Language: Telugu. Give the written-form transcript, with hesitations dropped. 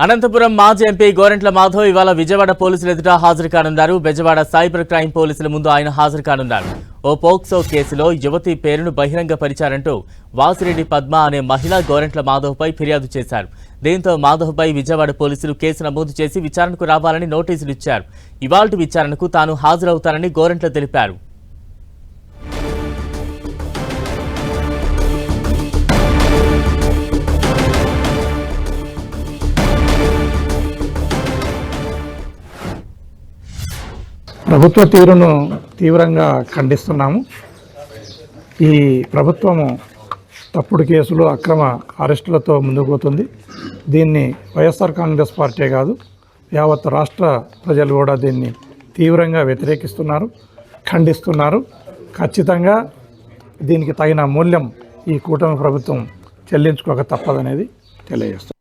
అనంతపురం మాజీ ఎంపీ గోరంట్ల మాధవ్ ఇవాళ విజయవాడ పోలీసులు ఎదుట హాజరు కానున్నారు. బెజవాడ సైబర్ క్రైమ్ పోలీసుల ముందు ఆయన హాజరు కానున్నారు. ఓ పోక్సో కేసులో యువతి పేరును బహిరంగపరిచారంటూ వాసిరెడ్డి పద్మ అనే మహిళ గోరంట్ల మాధవ్పై ఫిర్యాదు చేశారు. దీంతో మాధవ్పై విజయవాడ పోలీసులు కేసు నమోదు చేసి విచారణకు రావాలని నోటీసులు ఇచ్చారు. ఇవాల్టి విచారణకు తాను హాజరవుతానని గోరంట్ల తెలిపారు. ప్రభుత్వ తీరును తీవ్రంగా ఖండిస్తున్నాము. ఈ ప్రభుత్వము తప్పుడు కేసులు, అక్రమ అరెస్టులతో ముందుకు పోతుంది. దీన్ని వైఎస్ఆర్ కాంగ్రెస్ పార్టీ కాదు, యావత్ రాష్ట్ర ప్రజలు కూడా దీన్ని తీవ్రంగా వ్యతిరేకిస్తున్నారు, ఖండిస్తున్నారు. ఖచ్చితంగా దీనికి తగిన మూల్యం ఈ కూటమి ప్రభుత్వం చెల్లించుకోక తప్పదనేది తెలియజేస్తుంది.